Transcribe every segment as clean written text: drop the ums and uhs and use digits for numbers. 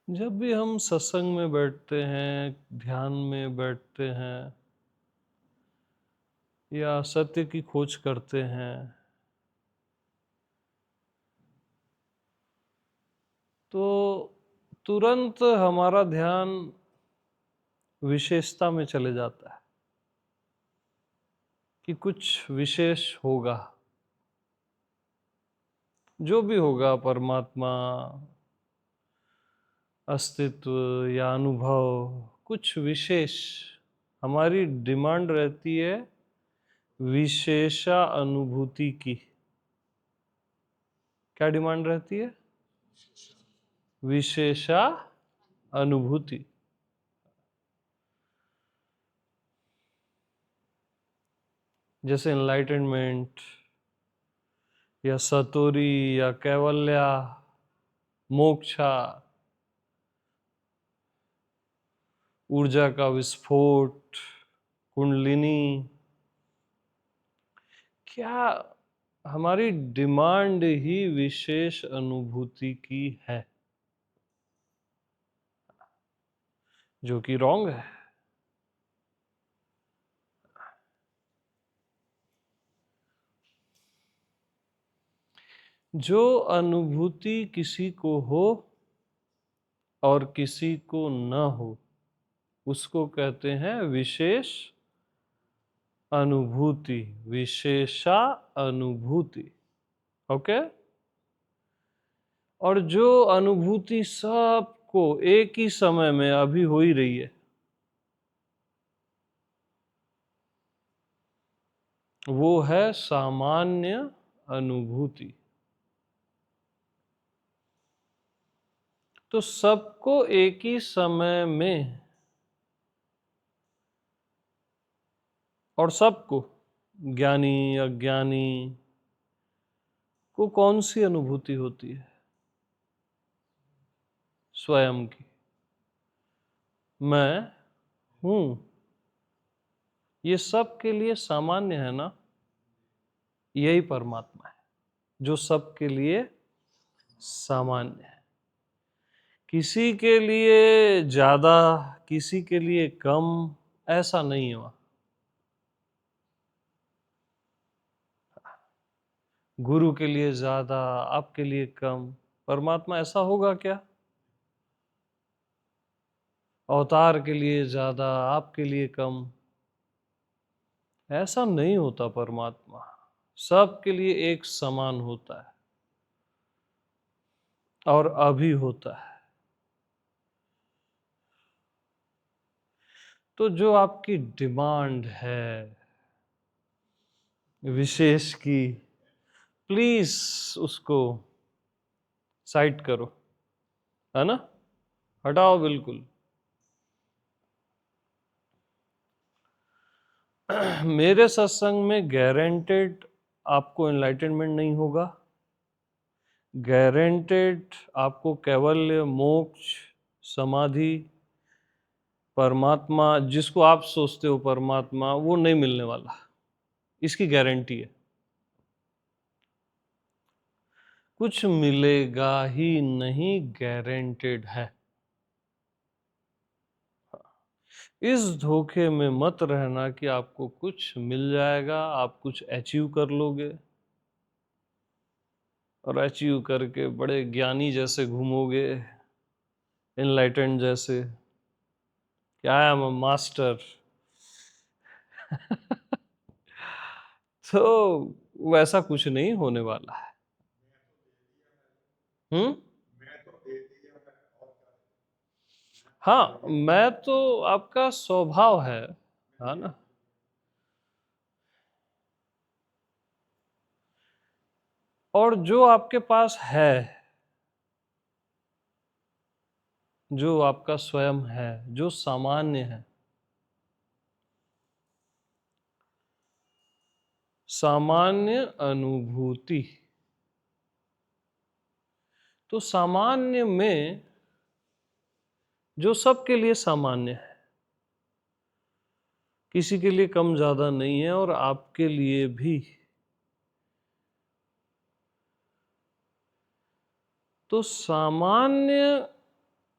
जब भी हम सत्संग में बैठते हैं, ध्यान में बैठते हैं या सत्य की खोज करते हैं, तो तुरंत हमारा ध्यान विशेषता में चले जाता है कि कुछ विशेष होगा। जो भी होगा, परमात्मा, अस्तित्व या अनुभव, कुछ विशेष। हमारी डिमांड रहती है विशेषा अनुभूति की। क्या डिमांड रहती है? विशेषा अनुभूति। जैसे एनलाइटनमेंट या सतोरी या कैवल्या, मोक्षा, ऊर्जा का विस्फोट, कुंडलिनी। क्या हमारी डिमांड ही विशेष अनुभूति की है, जो कि रॉन्ग है। जो अनुभूति किसी को हो और किसी को न हो, उसको कहते हैं विशेष अनुभूति, विशेषा अनुभूति। ओके? और जो अनुभूति सबको एक ही समय में अभी हो ही रही है, वो है सामान्य अनुभूति। तो सबको एक ही समय में और सबको, ज्ञानी अज्ञानी को कौन सी अनुभूति होती है? स्वयं की। मैं हूं। ये सबके लिए सामान्य है ना? यही परमात्मा है जो सबके लिए सामान्य है। किसी के लिए ज्यादा, किसी के लिए कम, ऐसा नहीं हुआ। गुरु के लिए ज्यादा, आपके लिए कम। परमात्मा ऐसा होगा क्या? अवतार के लिए ज्यादा, आपके लिए कम, ऐसा नहीं होता। परमात्मा सबके लिए एक समान होता है और अभी होता है। तो जो आपकी डिमांड है विशेष की, प्लीज उसको साइड करो, है ना? हटाओ बिल्कुल। मेरे सत्संग में गारंटेड आपको एनलाइटनमेंट नहीं होगा, गारंटेड आपको कैवल्य, मोक्ष, समाधि, परमात्मा जिसको आप सोचते हो परमात्मा, वो नहीं मिलने वाला। इसकी गारंटी है। कुछ मिलेगा ही नहीं, गारंटेड है। इस धोखे में मत रहना कि आपको कुछ मिल जाएगा, आप कुछ अचीव कर लोगे और अचीव करके बड़े ज्ञानी जैसे घूमोगे, एनलाइटेंड जैसे कि आई एम अ मास्टर। तो वैसा कुछ नहीं होने वाला है। हम्म? हाँ, मैं तो आपका स्वभाव है ना? और जो आपके पास है, जो आपका स्वयं है, जो सामान्य है, सामान्य अनुभूति। तो सामान्य में जो सबके लिए सामान्य है, किसी के लिए कम ज्यादा नहीं है और आपके लिए भी। तो सामान्य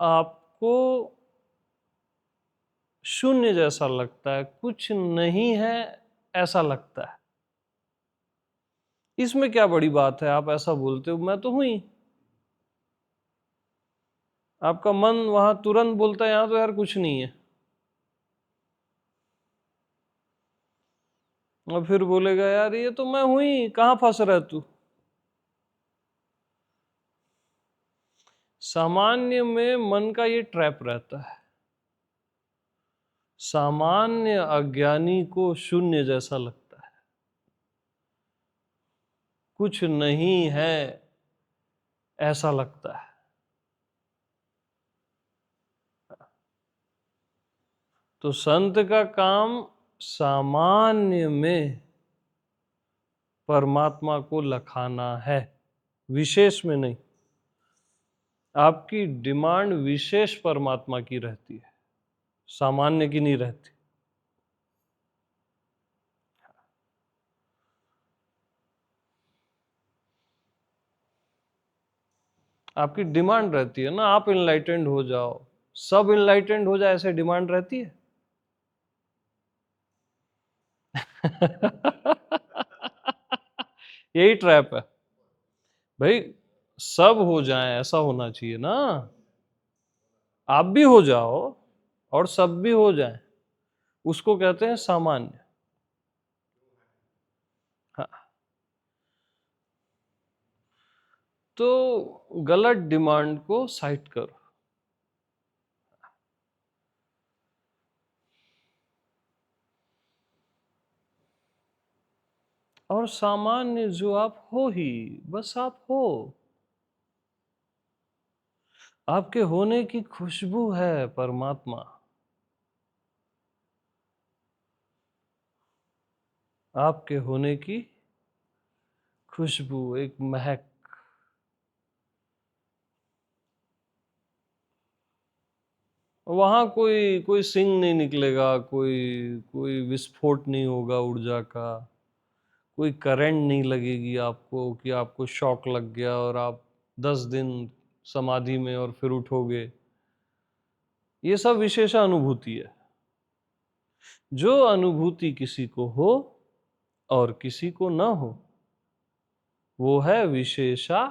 आपको शून्य जैसा लगता है, कुछ नहीं है ऐसा लगता है। इसमें क्या बड़ी बात है? आप ऐसा बोलते हो, मैं तो हूं ही। आपका मन वहां तुरंत बोलता है यहां तो यार कुछ नहीं है, और फिर बोलेगा यार ये तो मैं हूं ही, कहां फंस रहा है तू। सामान्य में मन का ये ट्रैप रहता है। सामान्य अज्ञानी को शून्य जैसा लगता है, कुछ नहीं है ऐसा लगता है। तो संत का काम सामान्य में परमात्मा को लखाना है, विशेष में नहीं। आपकी डिमांड विशेष परमात्मा की रहती है, सामान्य की नहीं रहती। आपकी डिमांड रहती है ना, आप इनलाइटेंड हो जाओ, सब इनलाइटेंड हो जाए, ऐसे डिमांड रहती है। यही ट्रैप है भाई, सब हो जाए ऐसा होना चाहिए ना। आप भी हो जाओ और सब भी हो जाए, उसको कहते हैं सामान्य। हाँ, तो गलत डिमांड को साइड करो। और सामान्य जो आप हो ही, बस आप हो। आपके होने की खुशबू है परमात्मा। आपके होने की खुशबू, एक महक। वहां कोई कोई सिंह नहीं निकलेगा, कोई कोई विस्फोट नहीं होगा ऊर्जा का, कोई करंट नहीं लगेगी आपको कि आपको शॉक लग गया और आप 10 दिन समाधि में और फिर उठोगे। ये सब विशेषा अनुभूति है। जो अनुभूति किसी को हो और किसी को न हो, वो है विशेषा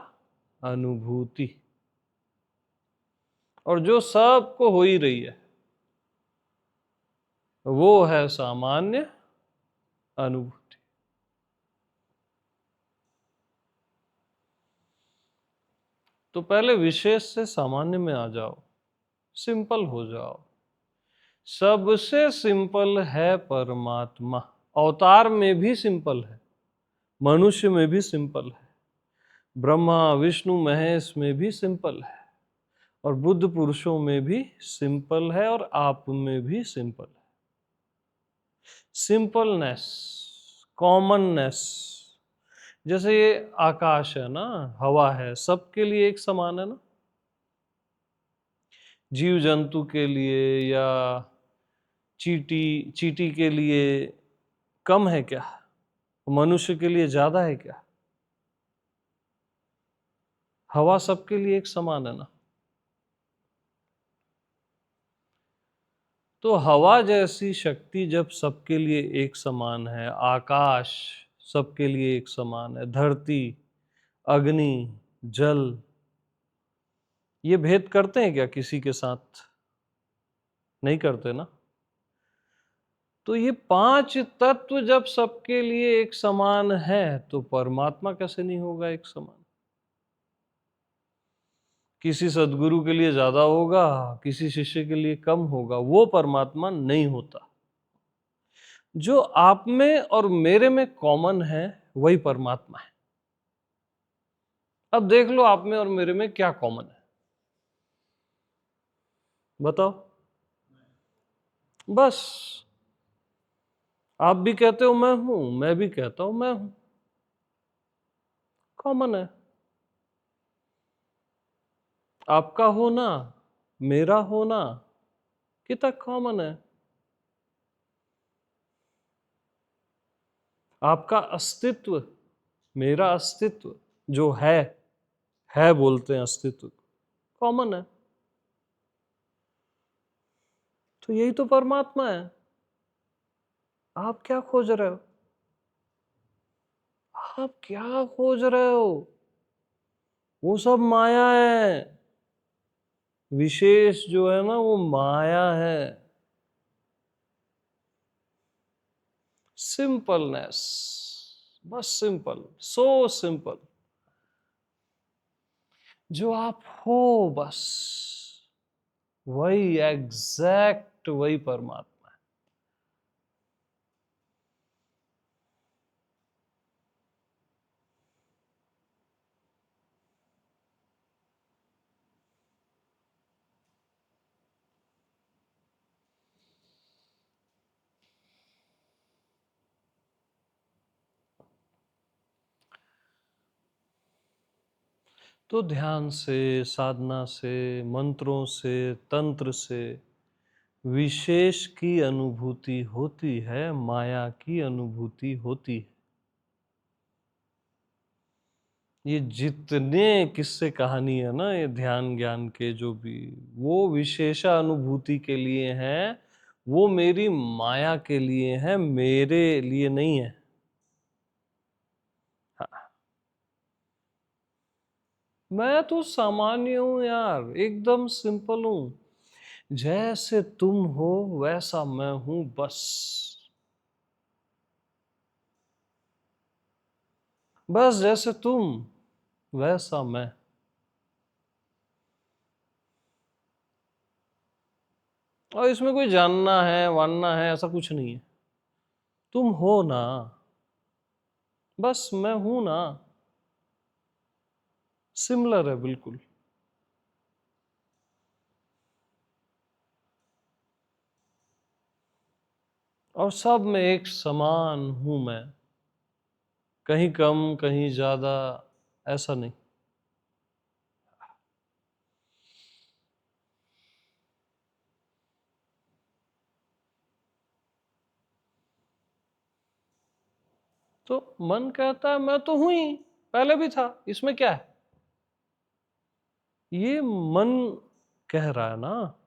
अनुभूति। और जो सबको हो ही रही है, वो है सामान्य अनुभूति। तो पहले विशेष से सामान्य में आ जाओ, सिंपल हो जाओ। सबसे सिंपल है परमात्मा। अवतार में भी सिंपल है, मनुष्य में भी सिंपल है, ब्रह्मा विष्णु महेश में भी सिंपल है, और बुद्ध पुरुषों में भी सिंपल है, और आप में भी सिंपल है। सिंपलनेस, कॉमननेस। जैसे ये आकाश है ना, हवा है, सबके लिए एक समान है ना। जीव जंतु के लिए या चींटी चींटी के लिए कम है क्या? मनुष्य के लिए ज्यादा है क्या? हवा सबके लिए एक समान है ना। तो हवा जैसी शक्ति जब सबके लिए एक समान है, आकाश सबके लिए एक समान है, धरती, अग्नि, जल, ये भेद करते हैं क्या किसी के साथ? नहीं करते ना। तो ये 5 तत्व जब सबके लिए एक समान है, तो परमात्मा कैसे नहीं होगा एक समान? किसी सदगुरु के लिए ज्यादा होगा, किसी शिष्य के लिए कम होगा, वो परमात्मा नहीं होता। जो आप में और मेरे में कॉमन है, वही परमात्मा है। अब देख लो आप में और मेरे में क्या कॉमन है, बताओ। बस, आप भी कहते हो मैं हूं, मैं भी कहता हूं मैं हूं, कॉमन है। आपका होना, मेरा होना, कितना कॉमन है। आपका अस्तित्व, मेरा अस्तित्व जो है बोलते हैं अस्तित्व, कॉमन है। तो यही तो परमात्मा है। आप क्या खोज रहे हो? आप क्या खोज रहे हो? वो सब माया है। विशेष जो है ना वो माया है। सिंपलनेस, बस सिंपल, सो सिंपल। जो आप हो बस वही एग्जैक्ट वही परमात्मा है। तो ध्यान से, साधना से, मंत्रों से, तंत्र से विशेष की अनुभूति होती है, माया की अनुभूति होती है। ये जितने किस्से कहानी है ना ये ध्यान ज्ञान के जो भी, वो विशेषा अनुभूति के लिए हैं, वो मेरी माया के लिए हैं, मेरे लिए नहीं है। हाँ, मैं तो सामान्य हूं यार, एकदम सिंपल हूं। जैसे तुम हो वैसा मैं हूं, बस। बस जैसे तुम वैसा मैं। और इसमें कोई जानना है वानना है ऐसा कुछ नहीं है। तुम हो ना, बस मैं हूं ना। सिमिलर है बिल्कुल। और सब में एक समान हूं मैं, कहीं कम कहीं ज्यादा ऐसा नहीं। तो मन कहता है मैं तो हूं ही, पहले भी था, इसमें क्या है? ये मन कह रहा है ना।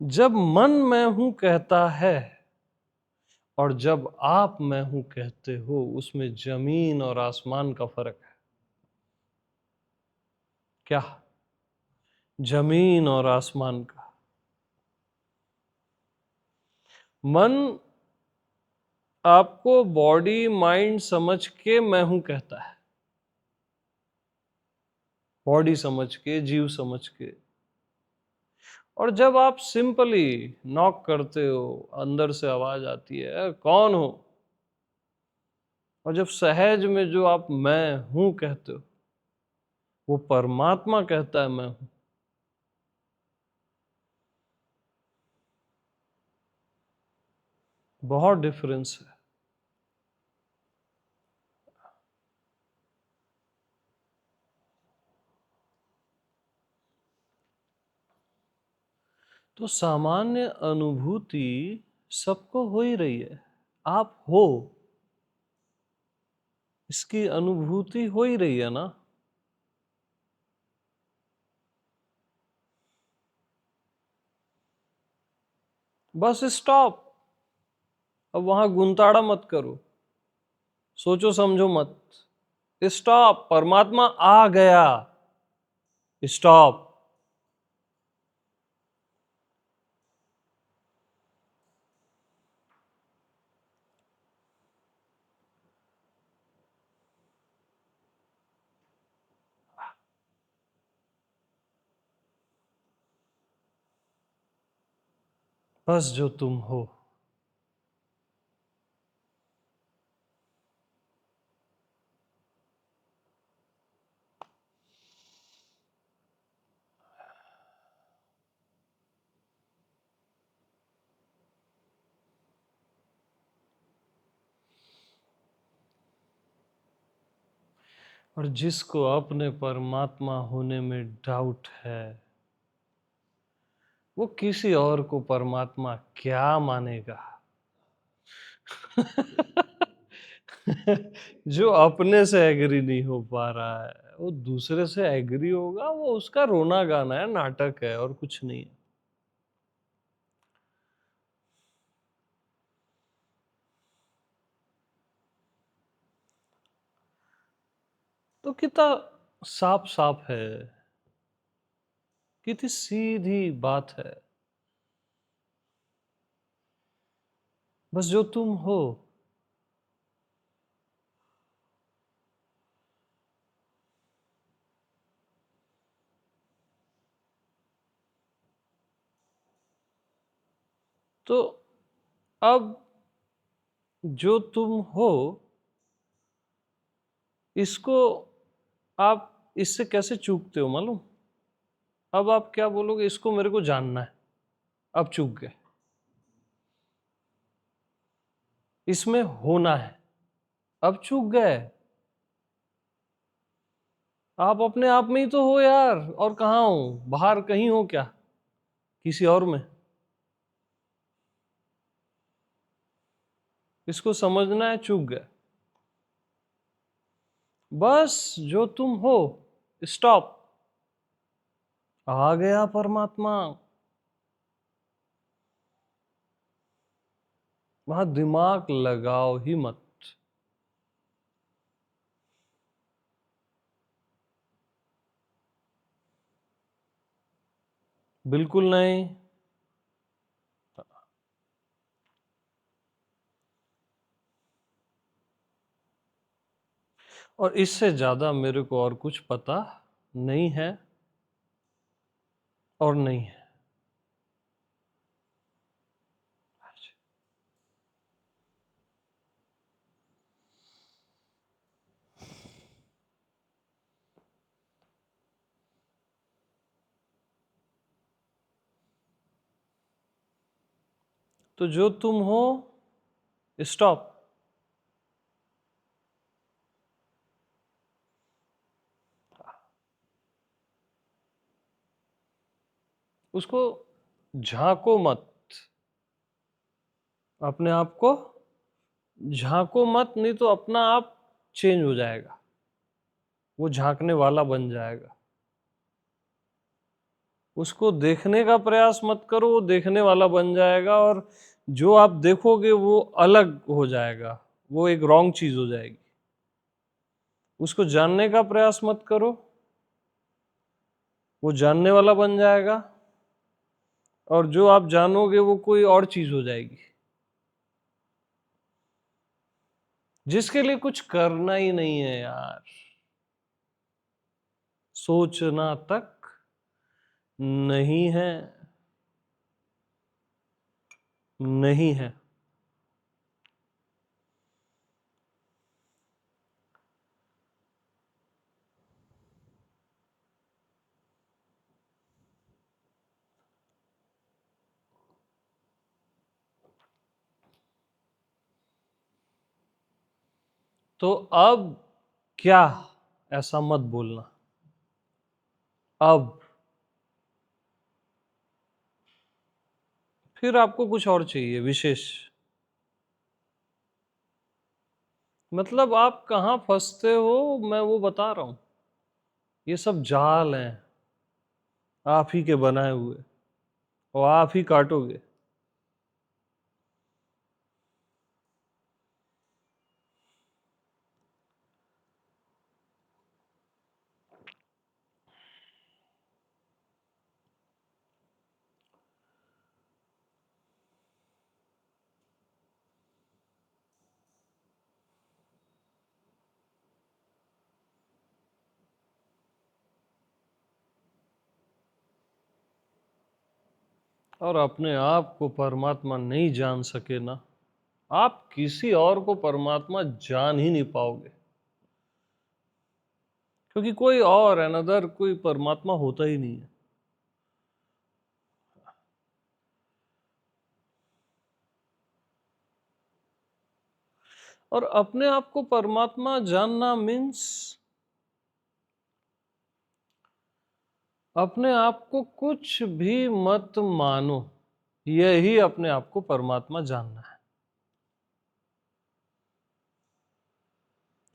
जब मन मैं हूं कहता है और जब आप मैं हूं कहते हो, उसमें जमीन और आसमान का फर्क है। क्या? जमीन और आसमान का। मन आपको बॉडी माइंड समझ के मैं हूं कहता है, बॉडी समझ के, जीव समझ के। और जब आप सिंपली नॉक करते हो, अंदर से आवाज आती है कौन हो, और जब सहज में जो आप मैं हूं कहते हो, वो परमात्मा कहता है मैं हूं। बहुत डिफरेंस है। तो सामान्य अनुभूति सबको हो ही रही है। आप हो, इसकी अनुभूति हो ही रही है ना। Bus stop. अब वहां गुंताड़ा मत करो, सोचो समझो मत। स्टॉप, परमात्मा आ गया। स्टॉप। बस जो तुम हो। और जिसको अपने परमात्मा होने में डाउट है, वो किसी और को परमात्मा क्या मानेगा? जो अपने से एग्री नहीं हो पा रहा है, वो दूसरे से एग्री होगा, वो उसका रोना गाना है, नाटक है और कुछ नहीं है। तो कितना साफ साफ है, कितनी सीधी बात है। बस जो तुम हो, तो अब जो तुम हो इसको आप इससे कैसे चूकते हो मालूम? अब आप क्या बोलोगे, इसको मेरे को जानना है, अब चूक गए। इसमें होना है, अब चूक गए। आप अपने आप में ही तो हो यार, और कहाँ हो? बाहर कहीं हो क्या, किसी और में? इसको समझना है, चूक गए। बस जो तुम हो, स्टॉप। आ गया परमात्मा। वहां दिमाग लगाओ ही मत। बिल्कुल नहीं। और इससे ज्यादा मेरे को और कुछ पता नहीं है और नहीं है। तो जो तुम हो, स्टॉप। उसको झांको मत, अपने आप को झांको मत, नहीं तो अपना आप चेंज हो जाएगा, वो झांकने वाला बन जाएगा। उसको देखने का प्रयास मत करो, वो देखने वाला बन जाएगा, और जो आप देखोगे वो अलग हो जाएगा, वो एक रॉन्ग चीज हो जाएगी। उसको जानने का प्रयास मत करो, वो जानने वाला बन जाएगा, और जो आप जानोगे वो कोई और चीज हो जाएगी, जिसके लिए कुछ करना ही नहीं है यार। सोचना तक नहीं है, नहीं है। तो अब क्या, ऐसा मत बोलना। अब फिर आपको कुछ और चाहिए विशेष। मतलब आप कहाँ फंसते हो, मैं वो बता रहा हूं। ये सब जाल हैं, आप ही के बनाए हुए, और आप ही काटोगे। और अपने आप को परमात्मा नहीं जान सके ना, आप किसी और को परमात्मा जान ही नहीं पाओगे। क्योंकि कोई और अनदर कोई परमात्मा होता ही नहीं है। और अपने आप को परमात्मा जानना मीन्स अपने आप को कुछ भी मत मानो, यही अपने आप को परमात्मा जानना है।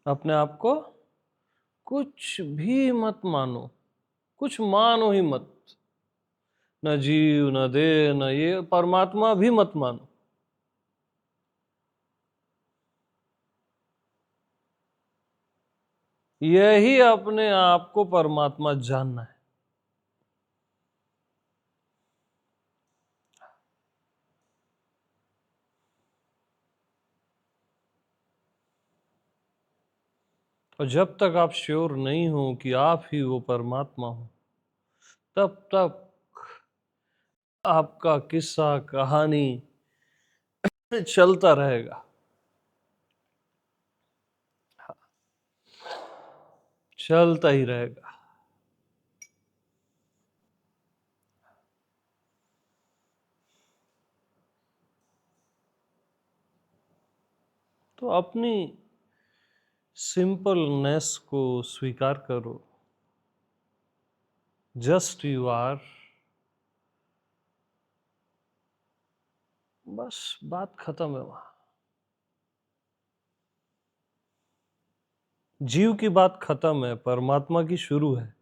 अपने आप को कुछ भी मत मानो, कुछ मानो ही मत, न जीव न देह न ये परमात्मा भी मत मानो। यही अपने आप को परमात्मा जानना है। और जब तक आप श्योर नहीं हो कि आप ही वो परमात्मा हो, तब तक आपका किस्सा कहानी चलता रहेगा, चलता ही रहेगा। तो अपनी सिंपलनेस को स्वीकार करो। Just you are. बस बात खत्म है वहां। जीव की बात खत्म है, परमात्मा की शुरू है।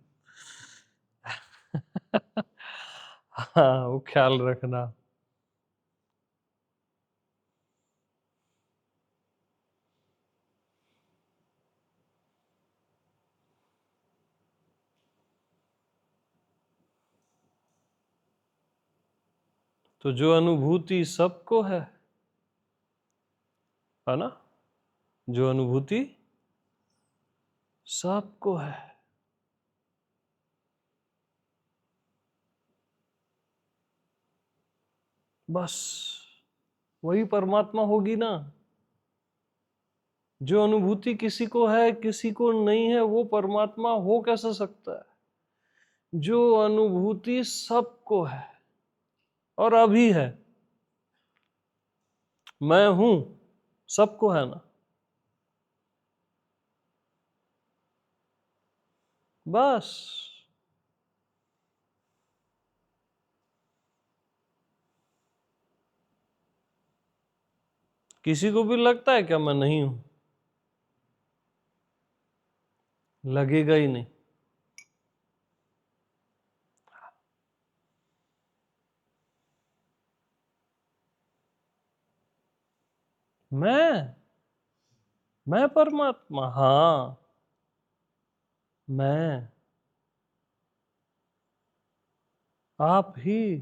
हाँ, वो ख्याल रखना। तो जो अनुभूति सबको है ना, जो अनुभूति सबको है, बस वही परमात्मा होगी ना। जो अनुभूति किसी को है किसी को नहीं है, वो परमात्मा हो कैसे सकता है? जो अनुभूति सबको है और अभी है, मैं हूं, सबको है ना। बस किसी को भी लगता है क्या मैं नहीं हूं? लगेगा ही नहीं। मैं परमात्मा, हाँ मैं, आप ही,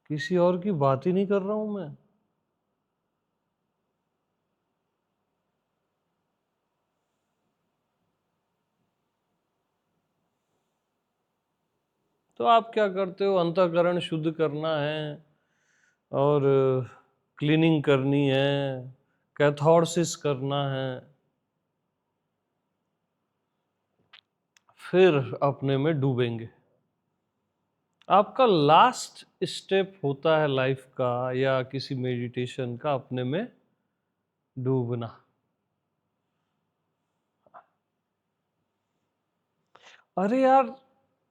किसी और की बात ही नहीं कर रहा हूं मैं। तो आप क्या करते हो? अंतःकरण शुद्ध करना है और क्लीनिंग करनी है, कैथार्सिस करना है, फिर अपने में डूबेंगे। आपका लास्ट स्टेप होता है लाइफ का या किसी मेडिटेशन का, अपने में डूबना। अरे यार,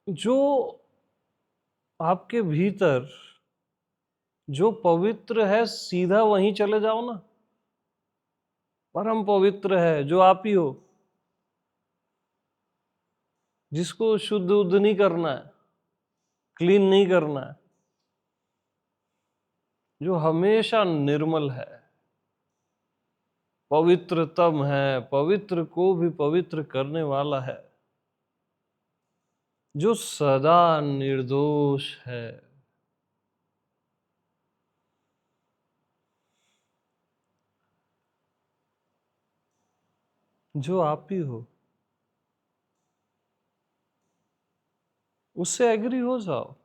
जो आपके भीतर जो पवित्र है, सीधा वहीं चले जाओ ना। परम पवित्र है जो आप ही हो, जिसको शुद्ध उद्ध नहीं करना है, क्लीन नहीं करना है, जो हमेशा निर्मल है, पवित्रतम है, पवित्र को भी पवित्र करने वाला है, जो सदा निर्दोष है। जो आप ही हो, उससे एग्री हो जाओ।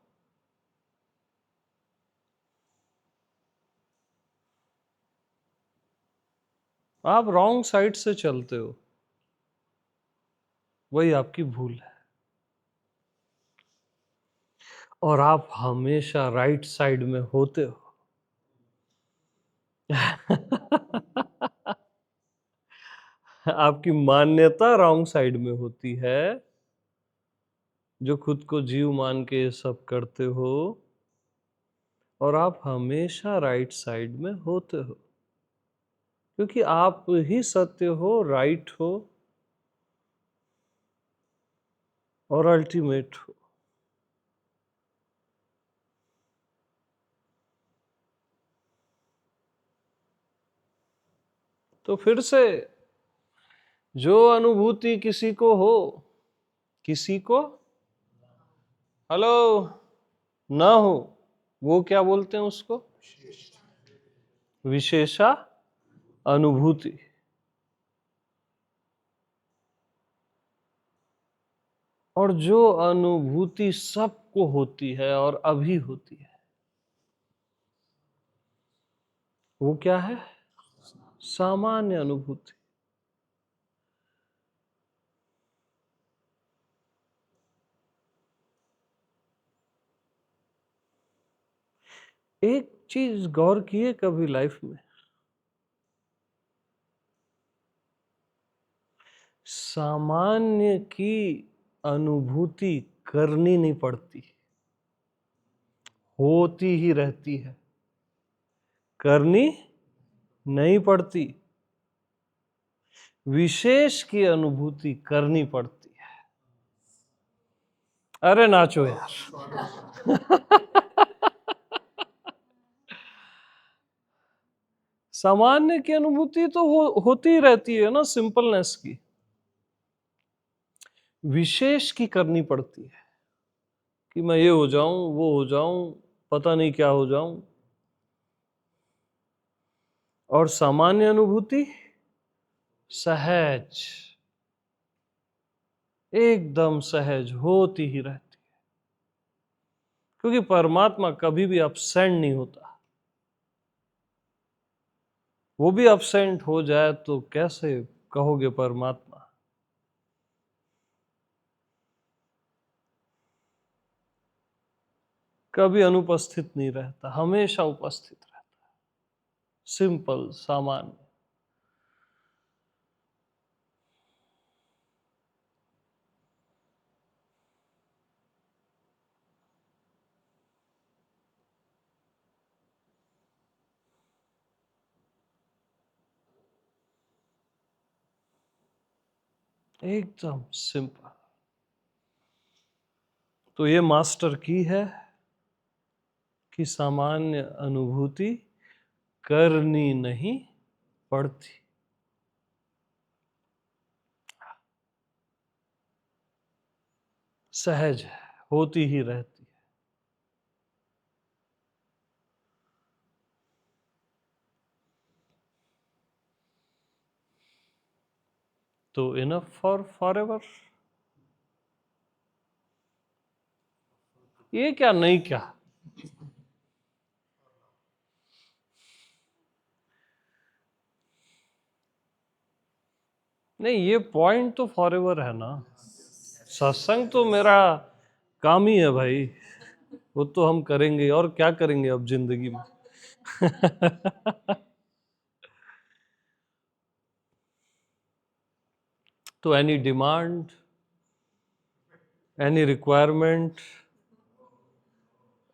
आप रॉन्ग साइड से चलते हो, वही आपकी भूल है। और आप हमेशा राइट साइड में होते हो। आपकी मान्यता रॉन्ग साइड में होती है, जो खुद को जीव मान के ये सब करते हो, और आप हमेशा राइट साइड में होते हो, क्योंकि आप ही सत्य हो, राइट हो। और अल्टीमेट हो। तो फिर से जो अनुभूति किसी को हो, किसी को हेलो ना हो, वो क्या बोलते हैं उसको? विशेषा अनुभूति। और जो अनुभूति सबको होती है और अभी होती है, वो क्या है? सामान्य अनुभूति। एक चीज गौर किए कभी लाइफ में, सामान्य की अनुभूति करनी नहीं पड़ती, होती ही रहती है, करनी नहीं पड़ती। विशेष की अनुभूति करनी पड़ती है। अरे नाचो यार। सामान्य की अनुभूति तो होती ही रहती है ना, सिंपलनेस की। विशेष की करनी पड़ती है कि मैं ये हो जाऊं, वो हो जाऊं, पता नहीं क्या हो जाऊं। और सामान्य अनुभूति सहज, एकदम सहज होती ही रहती है, क्योंकि परमात्मा कभी भी अपसेंट नहीं होता। वो भी अपसेंट हो जाए तो कैसे कहोगे परमात्मा? कभी अनुपस्थित नहीं रहता, हमेशा उपस्थित रहता है। सिंपल, सामान्य। एकदम सिंपल। तो ये मास्टर की है कि सामान्य अनुभूति करनी नहीं पड़ती, सहज है, होती ही रहती है। तो इनफ फॉर फॉरएवर। ये क्या नहीं, क्या नहीं, ये पॉइंट तो फॉरएवर है ना। सत्संग तो मेरा काम ही है भाई, वो तो हम करेंगे, और क्या करेंगे अब जिंदगी में। तो any demand, any requirement,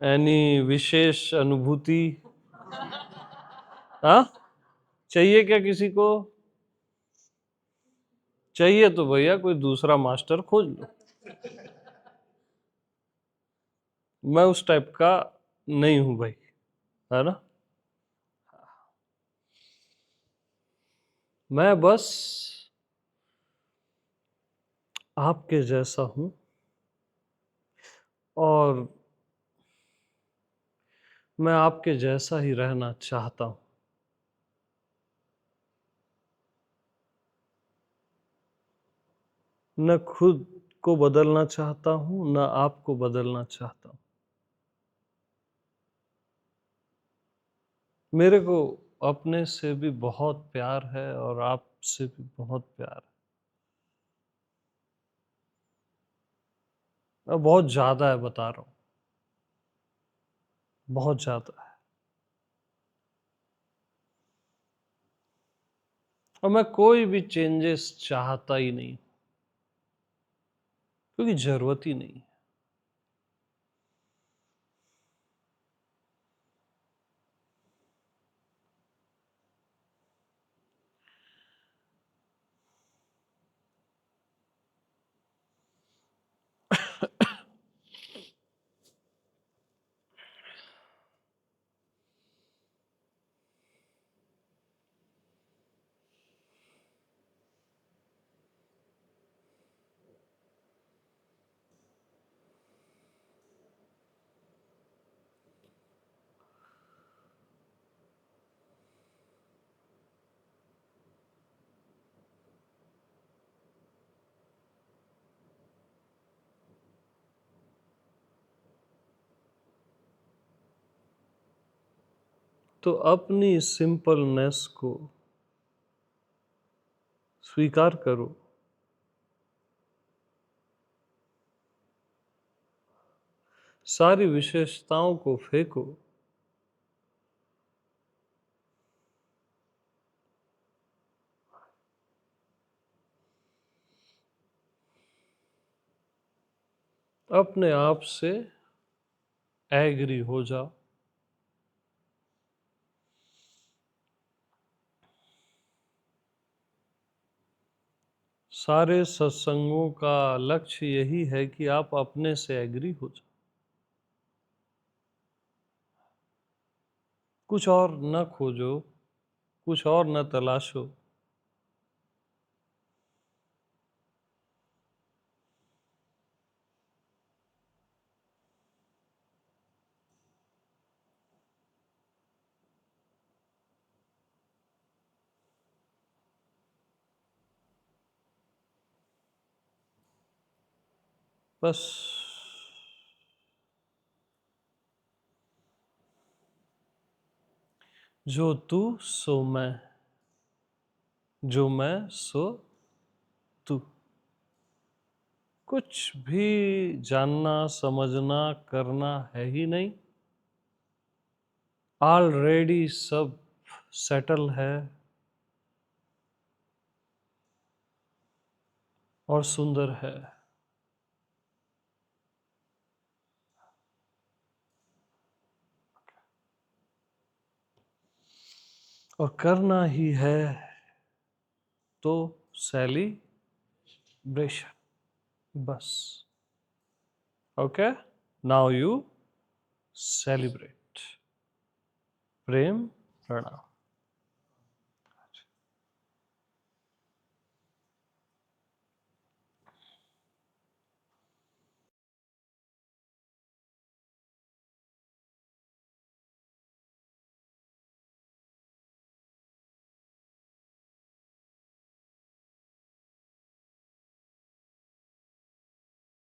any विशेष अनुभूति, हाँ चाहिए क्या किसी को? चाहिए तो भैया कोई दूसरा मास्टर खोज लो। मैं उस टाइप का नहीं हूं भाई, है ना। मैं बस आपके जैसा हूं, और मैं आपके जैसा ही रहना चाहता हूं। न खुद को बदलना चाहता हूं, न आपको बदलना चाहता हूं। मेरे को अपने से भी बहुत प्यार है और आपसे भी बहुत प्यार है, और बहुत ज्यादा है, बता रहा हूं, बहुत ज्यादा है। और मैं कोई भी चेंजेस चाहता ही नहीं, क्योंकि जरूरत ही नहीं है। तो अपनी सिंपलनेस को स्वीकार करो। सारी विशेषताओं को फेंको। अपने आप से एग्री हो जाओ। सारे सत्संगों का लक्ष्य यही है कि आप अपने से एग्री हो जाओ, कुछ और न खोजो, कुछ और न तलाशो। बस जो तू सो मैं, जो मैं सो तू। कुछ भी जानना, समझना, करना है ही नहीं। ऑलरेडी सब सेटल है और सुंदर है। और करना ही है तो सेलिब्रेशन, बस। Okay, now you celebrate. प्रेम, प्रणाम।